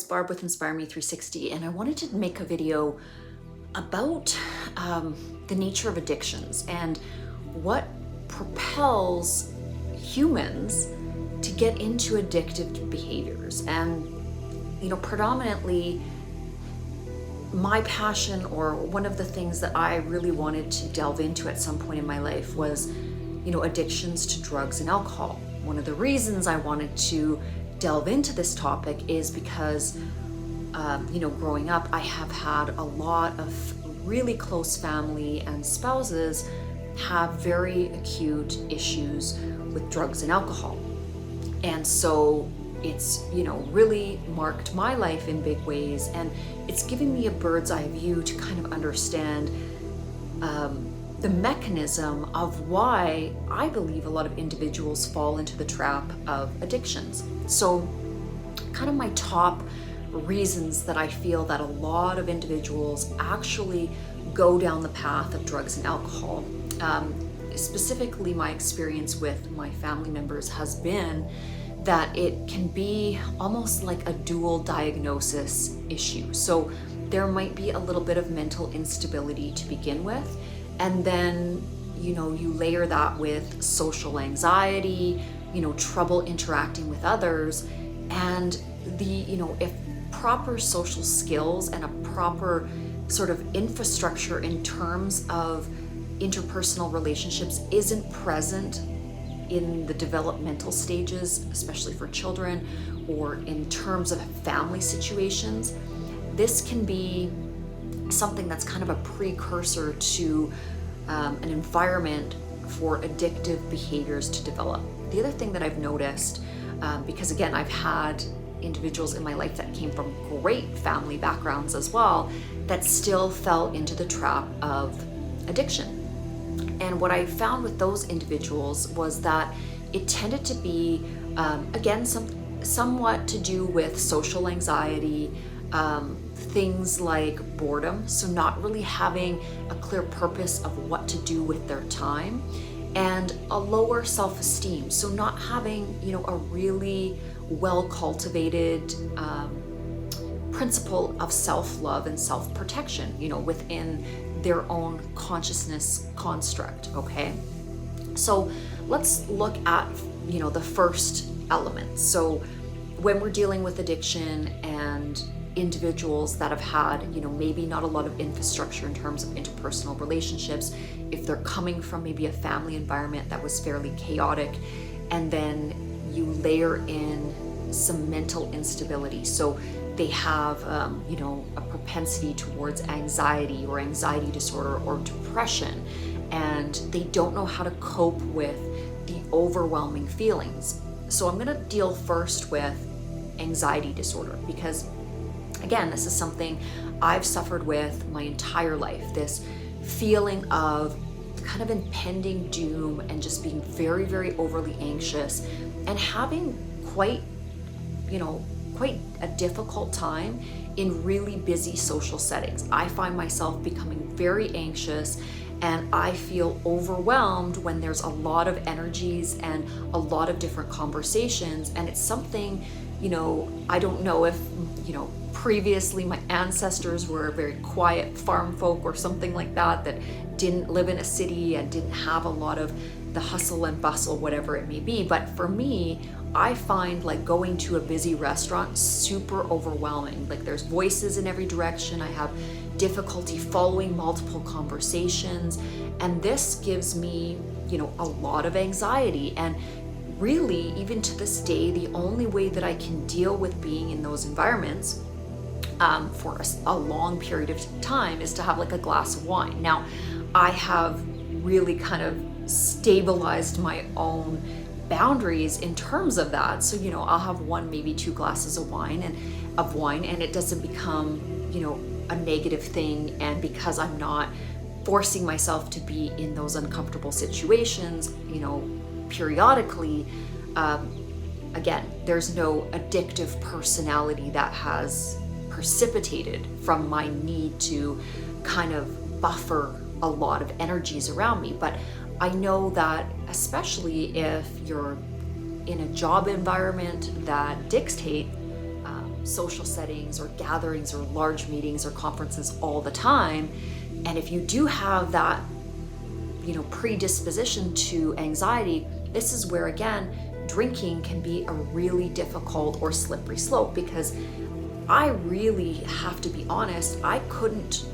Barb with Inspire Me 360, and I wanted to make a video about the nature of addictions and what propels humans to get into addictive behaviors. And predominantly my passion, or one of the things that I really wanted to delve into at some point in my life, was addictions to drugs and alcohol. One of the reasons I wanted to delve into this topic is because growing up, I have had a lot of really close family and spouses have very acute issues with drugs and alcohol. And so it's really marked my life in big ways, and it's giving me a bird's eye view to kind of understand the mechanism of why I believe a lot of individuals fall into the trap of addictions. So kind of my top reasons that I feel that a lot of individuals actually go down the path of drugs and alcohol. Specifically, my experience with my family members has been that it can be almost like a dual diagnosis issue. So there might be a little bit of mental instability to begin with, and then you layer that with social anxiety, trouble interacting with others, and if proper social skills and a proper sort of infrastructure in terms of interpersonal relationships isn't present in the developmental stages, especially for children, or in terms of family situations, this can be something that's kind of a precursor to an environment for addictive behaviors to develop. The other thing that I've noticed, because again, I've had individuals in my life that came from great family backgrounds as well, that still fell into the trap of addiction. And what I found with those individuals was that it tended to be, again, somewhat to do with social anxiety, things like boredom, so not really having a clear purpose of what to do with their time, and a lower self-esteem, so not having, a really well-cultivated principle of self-love and self-protection, within their own consciousness construct, okay? So let's look at, the first element. So when we're dealing with addiction and individuals that have had, maybe not a lot of infrastructure in terms of interpersonal relationships, if they're coming from maybe a family environment that was fairly chaotic, and then you layer in some mental instability. So they have, a propensity towards anxiety or anxiety disorder or depression, and they don't know how to cope with the overwhelming feelings. So I'm going to deal first with anxiety disorder, because again, this is something I've suffered with my entire life, this feeling of kind of impending doom and just being very, very overly anxious and having quite a difficult time in really busy social settings. I find myself becoming very anxious, and I feel overwhelmed when there's a lot of energies and a lot of different conversations. And it's something, I don't know if, previously my ancestors were very quiet farm folk or something like that didn't live in a city and didn't have a lot of the hustle and bustle, whatever it may be. But for me, I find like going to a busy restaurant super overwhelming. Like there's voices in every direction. I have difficulty following multiple conversations. And this gives me, a lot of anxiety. And really, even to this day, the only way that I can deal with being in those environments for a long period of time is to have like a glass of wine. Now, I have really kind of stabilized my own boundaries in terms of that. So, I'll have one, maybe two glasses of wine, and it doesn't become, a negative thing. And because I'm not forcing myself to be in those uncomfortable situations, periodically, again, there's no addictive personality that has precipitated from my need to kind of buffer a lot of energies around me. But I know that especially if you're in a job environment that dictate social settings or gatherings or large meetings or conferences all the time. And if you do have that, predisposition to anxiety, this is where, again, drinking can be a really difficult or slippery slope, because I really have to be honest, I couldn't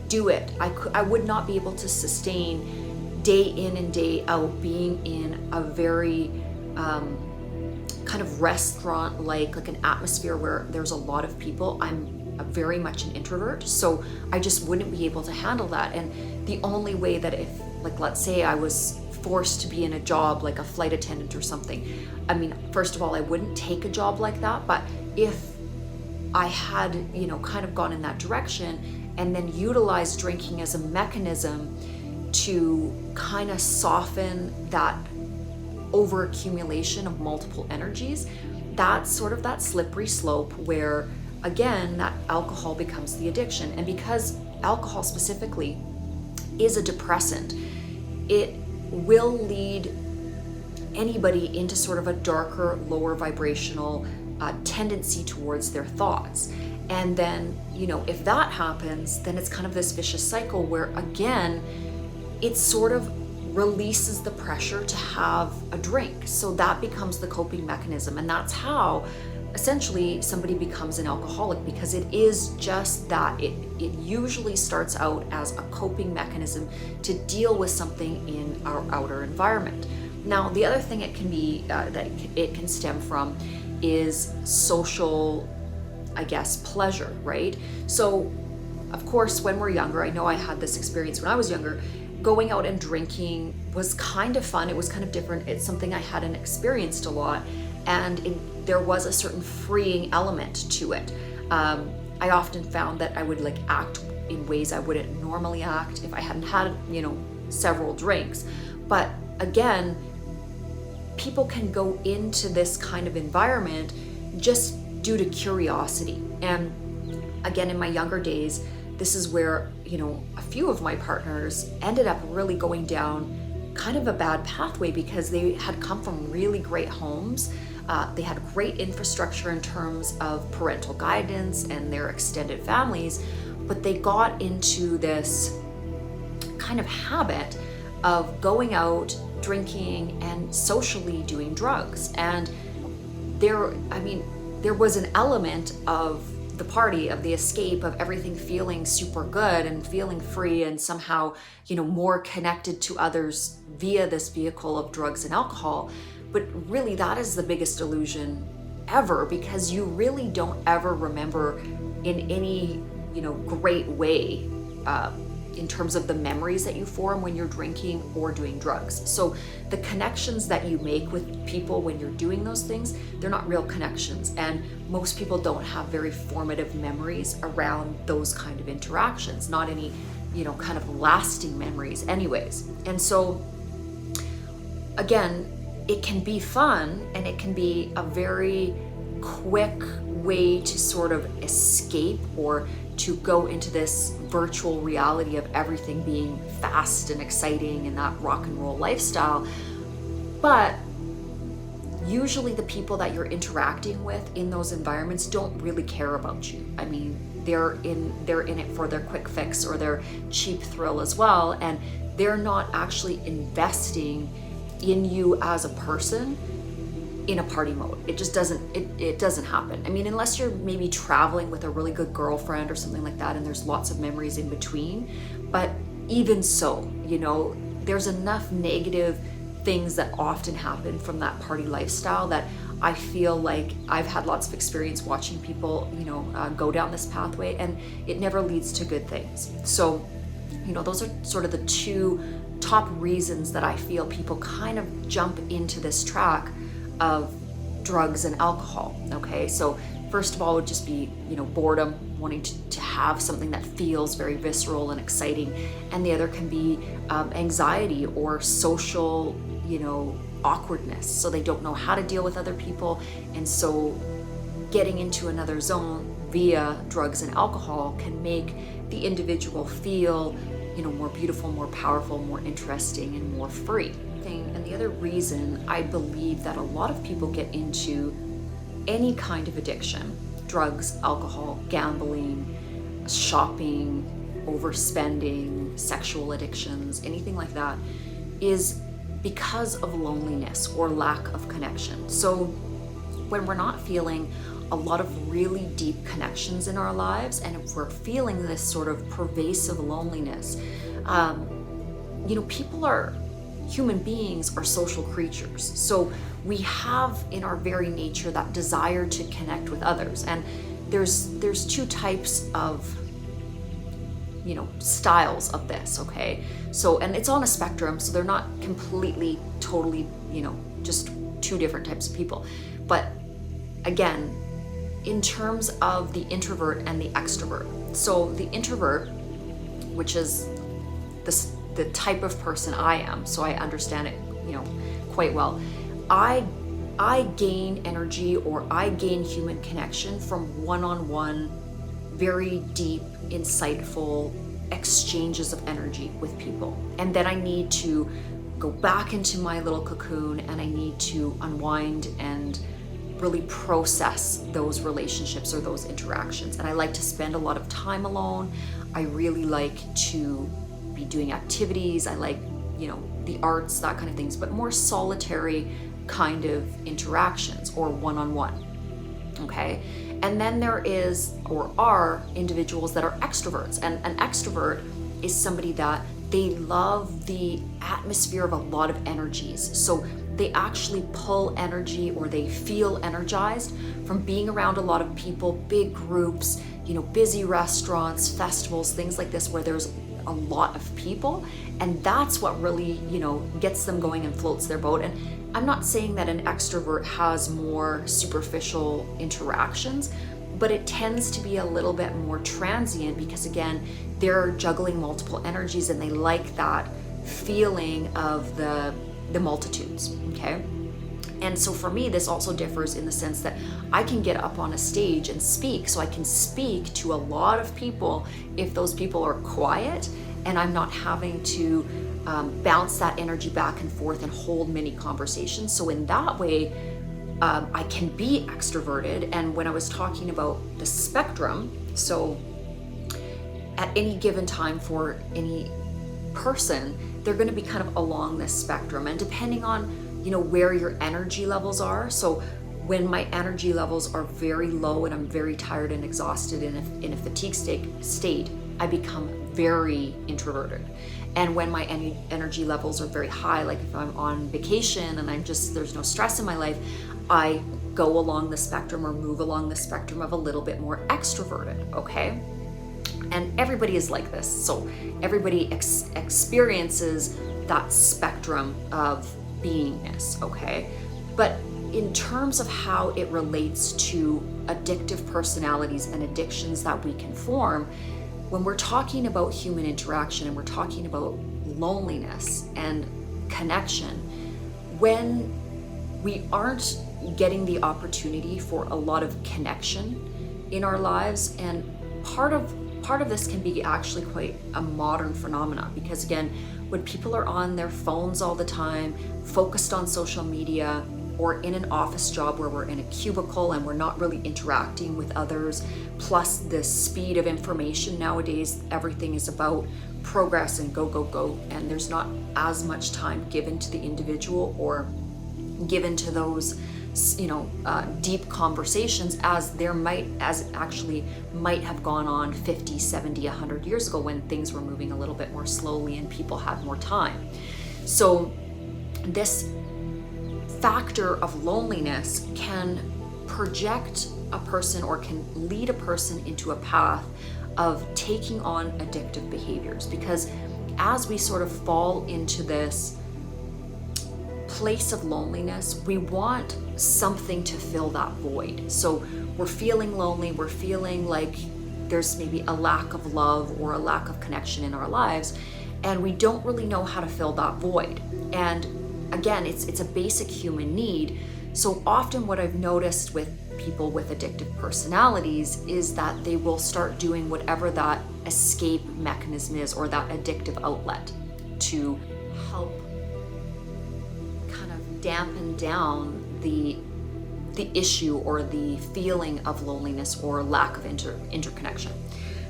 do it. I would not be able to sustain day in and day out being in a very kind of restaurant like an atmosphere where there's a lot of people. I'm very much an introvert, so I just wouldn't be able to handle that. And the only way that, if, like, let's say I was forced to be in a job like a flight attendant or something, I mean, first of all, I wouldn't take a job like that, but if I had, kind of gone in that direction and then utilized drinking as a mechanism to kind of soften that overaccumulation of multiple energies, that's sort of that slippery slope where, again, that alcohol becomes the addiction. And because alcohol specifically is a depressant, it will lead anybody into sort of a darker, lower vibrational tendency towards their thoughts. And then, if that happens, then it's kind of this vicious cycle where, again, it sort of releases the pressure to have a drink. So that becomes the coping mechanism. And that's how essentially somebody becomes an alcoholic, because it is just that. It usually starts out as a coping mechanism to deal with something in our outer environment. Now, the other thing it can be, that it can stem from, is social, pleasure, right? So, of course, when we're younger, I know I had this experience when I was younger, going out and drinking was kind of fun. It was kind of different. It's something I hadn't experienced a lot, and there was a certain freeing element to it. I often found that I would act in ways I wouldn't normally act if I hadn't had, several drinks. But again, people can go into this kind of environment just due to curiosity. And again, in my younger days, this is where, a few of my partners ended up really going down kind of a bad pathway, because they had come from really great homes. They had great infrastructure in terms of parental guidance and their extended families, but they got into this kind of habit of going out, drinking, and socially doing drugs. And there was an element of the party, of the escape, of everything feeling super good and feeling free and somehow, more connected to others via this vehicle of drugs and alcohol. But really, that is the biggest illusion ever, because you really don't ever remember in any, great way, in terms of the memories that you form when you're drinking or doing drugs. So the connections that you make with people when you're doing those things, they're not real connections. And most people don't have very formative memories around those kind of interactions, not any, kind of lasting memories anyways. And so, again, it can be fun, and it can be a very quick way to sort of escape or to go into this virtual reality of everything being fast and exciting and that rock and roll lifestyle. But usually the people that you're interacting with in those environments don't really care about you. I mean, they're in it for their quick fix or their cheap thrill as well, and they're not actually investing in you as a person in a party mode. It just doesn't, it doesn't happen. I mean, unless you're maybe traveling with a really good girlfriend or something like that, and there's lots of memories in between. But even so, there's enough negative things that often happen from that party lifestyle that I feel like I've had lots of experience watching people, go down this pathway, and it never leads to good things. So, those are sort of the two top reasons that I feel people kind of jump into this track of drugs and alcohol. Okay, so first of all would just be, boredom, wanting to have something that feels very visceral and exciting, and the other can be anxiety or social, awkwardness. So they don't know how to deal with other people, and so getting into another zone via drugs and alcohol can make the individual feel, more beautiful, more powerful, more interesting, and more free. And the other reason I believe that a lot of people get into any kind of addiction drugs, alcohol, gambling, shopping, overspending, sexual addictions, anything like that, is because of loneliness or lack of connection. So when we're not feeling a lot of really deep connections in our lives, and if we're feeling this sort of pervasive loneliness, human beings are social creatures. So we have in our very nature that desire to connect with others. And there's two types of styles of this, okay? So, and it's on a spectrum, so they're not completely, totally, just two different types of people. But again, in terms of the introvert and the extrovert. So the introvert, which is the type of person I am, so I understand it, quite well. I gain energy, or I gain human connection from one-on-one, very deep, insightful exchanges of energy with people. And then I need to go back into my little cocoon, and I need to unwind and really process those relationships or those interactions. And I like to spend a lot of time alone. I really like to be doing activities. I like, the arts, that kind of things, but more solitary kind of interactions or one-on-one. Okay. And then there is, or are, individuals that are extroverts. And an extrovert is somebody that they love the atmosphere of a lot of energies. So they actually pull energy, or they feel energized from being around a lot of people, big groups, busy restaurants, festivals, things like this, where there's a lot of people. And that's what really, gets them going and floats their boat. And I'm not saying that an extrovert has more superficial interactions, but it tends to be a little bit more transient, because again, they're juggling multiple energies and they like that feeling of the multitudes, okay? And so for me, this also differs in the sense that I can get up on a stage and speak. So I can speak to a lot of people if those people are quiet, and I'm not having to bounce that energy back and forth and hold many conversations. So in that way, I can be extroverted. And when I was talking about the spectrum, so at any given time for any person, they're going to be kind of along this spectrum. And depending on, where your energy levels are. So when my energy levels are very low and I'm very tired and exhausted in a fatigue state, I become very introverted. And when my energy levels are very high, like if I'm on vacation and there's no stress in my life, I go along the spectrum or move along the spectrum of a little bit more extroverted, okay? And everybody is like this. So everybody experiences that spectrum of beingness, okay? But in terms of how it relates to addictive personalities and addictions that we can form, when we're talking about human interaction and we're talking about loneliness and connection, when we aren't getting the opportunity for a lot of connection in our lives, and part of this can be actually quite a modern phenomenon, because again, when people are on their phones all the time, focused on social media, or in an office job where we're in a cubicle and we're not really interacting with others, plus the speed of information nowadays, everything is about progress and go, and there's not as much time given to the individual or given to those deep conversations as actually might have gone on 50, 70, 100 years ago, when things were moving a little bit more slowly and people had more time. So this factor of loneliness can project a person, or can lead a person into a path of taking on addictive behaviors, because as we sort of fall into this place of loneliness, we want something to fill that void. So we're feeling lonely, we're feeling like there's maybe a lack of love or a lack of connection in our lives, and we don't really know how to fill that void. And again, it's a basic human need. So often what I've noticed with people with addictive personalities is that they will start doing whatever that escape mechanism is, or that addictive outlet, to help kind of dampen down the the issue or the feeling of loneliness or lack of interconnection.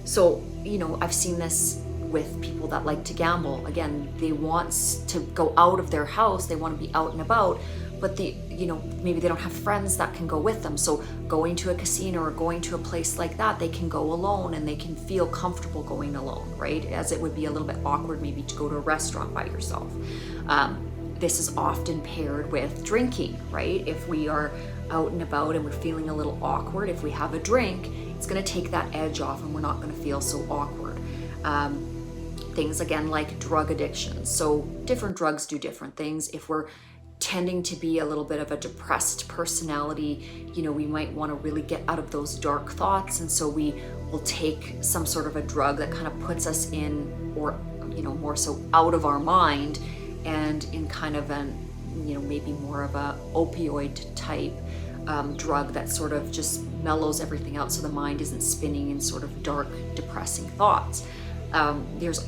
So, I've seen this with people that like to gamble. Again, they want to go out of their house, they want to be out and about, but maybe they don't have friends that can go with them. So going to a casino or going to a place like that, they can go alone and they can feel comfortable going alone, right? As it would be a little bit awkward maybe to go to a restaurant by yourself. This is often paired with drinking, right? If we are out and about and we're feeling a little awkward, if we have a drink, it's going to take that edge off and we're not going to feel so awkward. Things again like drug addiction. So different drugs do different things. If we're tending to be a little bit of a depressed personality, we might want to really get out of those dark thoughts, and so we will take some sort of a drug that kind of puts us in, or more so out of our mind, and in kind of an maybe more of a opioid type drug that sort of just mellows everything out so the mind isn't spinning in sort of dark, depressing thoughts. There's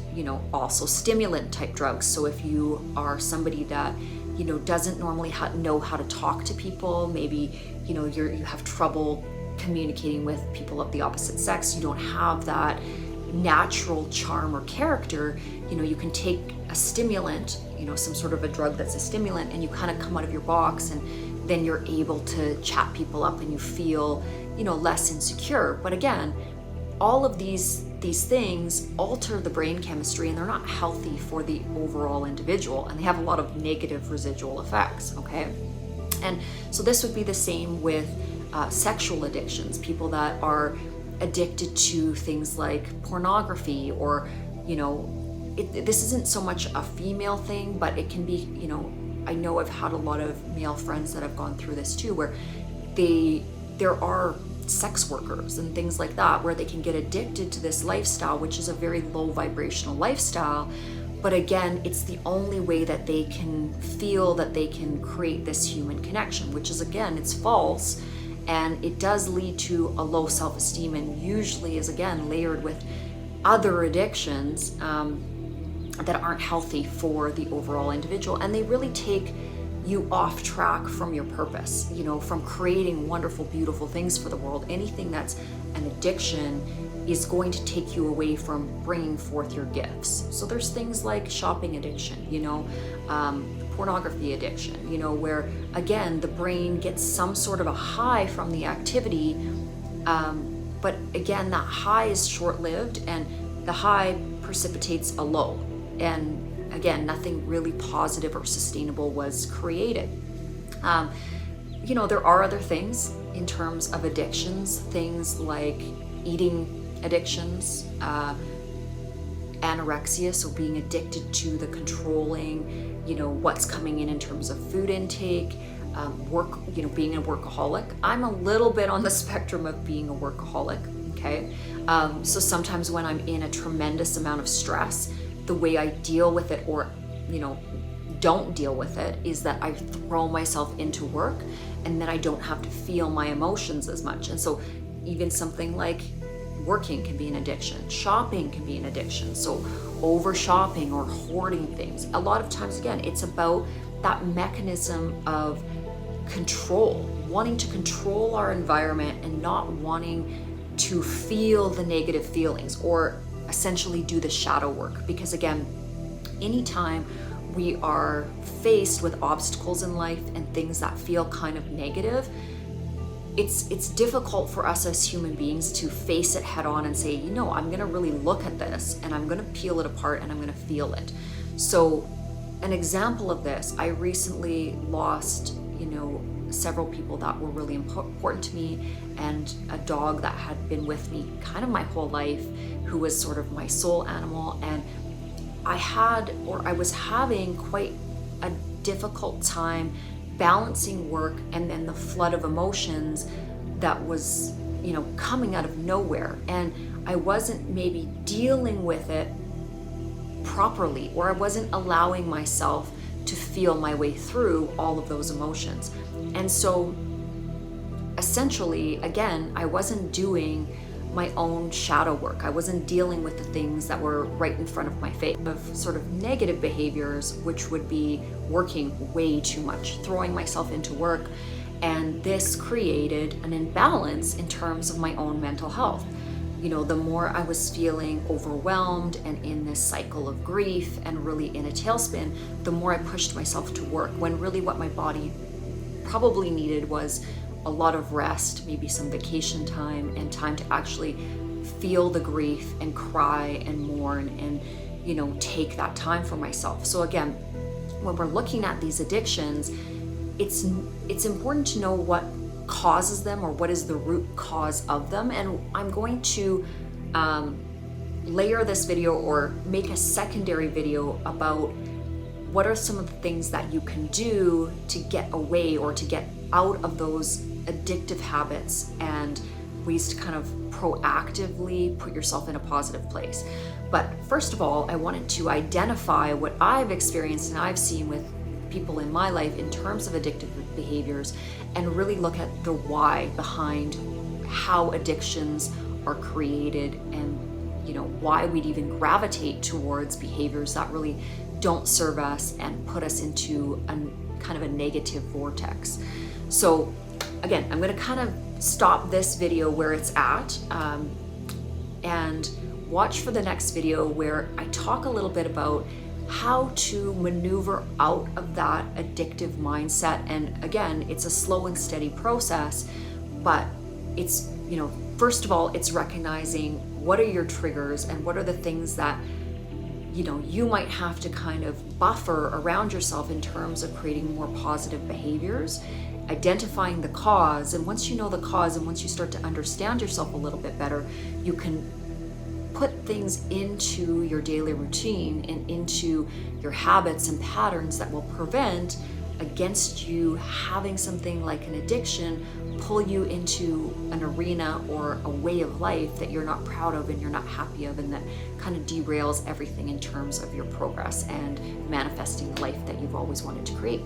also stimulant type drugs. So if you are somebody that doesn't normally know how to talk to people, maybe you have trouble communicating with people of the opposite sex, you don't have that natural charm or character, you can take a stimulant, some sort of a drug that's a stimulant, and you kind of come out of your box, and then you're able to chat people up and you feel less insecure. But again, all of these things alter the brain chemistry, and they're not healthy for the overall individual, and they have a lot of negative residual effects, okay? And so this would be the same with sexual addictions, people that are addicted to things like pornography, or this isn't so much a female thing, but it can be, I know I've had a lot of male friends that have gone through this too, where there are sex workers and things like that, where they can get addicted to this lifestyle, which is a very low vibrational lifestyle. But again, it's the only way that they can feel that they can create this human connection, which is, again, it's false, and it does lead to a low self-esteem, and usually is, again, layered with other addictions that aren't healthy for the overall individual, and they really take you off track from your purpose, from creating wonderful, beautiful things for the world. Anything that's an addiction is going to take you away from bringing forth your gifts. So there's things like shopping addiction, pornography addiction, where again, the brain gets some sort of a high from the activity, but again, that high is short-lived, and the high precipitates a low. And again, nothing really positive or sustainable was created. There are other things in terms of addictions, things like eating addictions, anorexia, so being addicted to the controlling, what's coming in terms of food intake, work, being a workaholic. I'm a little bit on the spectrum of being a workaholic, okay? So sometimes when I'm in a tremendous amount of stress, the way I deal with it, or don't deal with it, is that I throw myself into work, and then I don't have to feel my emotions as much. And so even something like working can be an addiction, shopping can be an addiction. So over shopping or hoarding things, a lot of times, again, it's about that mechanism of control, wanting to control our environment and not wanting to feel the negative feelings, or essentially do the shadow work. Because again, anytime we are faced with obstacles in life and things that feel kind of negative, it's difficult for us as human beings to face it head on and say, I'm going to really look at this, and I'm going to peel it apart, and I'm going to feel it. So an example of this, I recently lost, several people that were really important to me, and a dog that had been with me kind of my whole life, who was sort of my soul animal. And I was having quite a difficult time balancing work and then the flood of emotions that was, coming out of nowhere. And I wasn't maybe dealing with it properly, or I wasn't allowing myself to feel my way through all of those emotions. And so essentially, again, I wasn't doing my own shadow work. I wasn't dealing with the things that were right in front of my face, of sort of negative behaviors, which would be working way too much, throwing myself into work, And this created an imbalance in terms of my own mental health. You know, the more I was feeling overwhelmed and in this cycle of grief and really in a tailspin, the more I pushed myself to work, when really what my body probably needed was a lot of rest, maybe some vacation time, and time to actually feel the grief and cry and mourn and, you know, take that time for myself. So again, when we're looking at these addictions, it's important to know what causes them, or what is the root cause of them. And I'm going to layer this video or make a secondary video about what are some of the things that you can do to get away or to get out of those addictive habits, and ways to kind of proactively put yourself in a positive place. But first of all, I wanted to identify what I've experienced and I've seen with people in my life in terms of addictive behaviors, and really look at the why behind how addictions are created, and, you know, why we'd even gravitate towards behaviors that really don't serve us and put us into a kind of a negative vortex. So again, I'm going to kind of stop this video where it's at, and watch for the next video where I talk a little bit about how to maneuver out of that addictive mindset. And again, it's a slow and steady process, but it's, you know, first of all, it's recognizing what are your triggers and what are the things that, you know, you might have to kind of buffer around yourself in terms of creating more positive behaviors, identifying the cause. And once you know the cause, and once you start to understand yourself a little bit better, you can put things into your daily routine and into your habits and patterns that will prevent against you having something like an addiction pull you into an arena or a way of life that you're not proud of and you're not happy of, and that kind of derails everything in terms of your progress and manifesting the life that you've always wanted to create.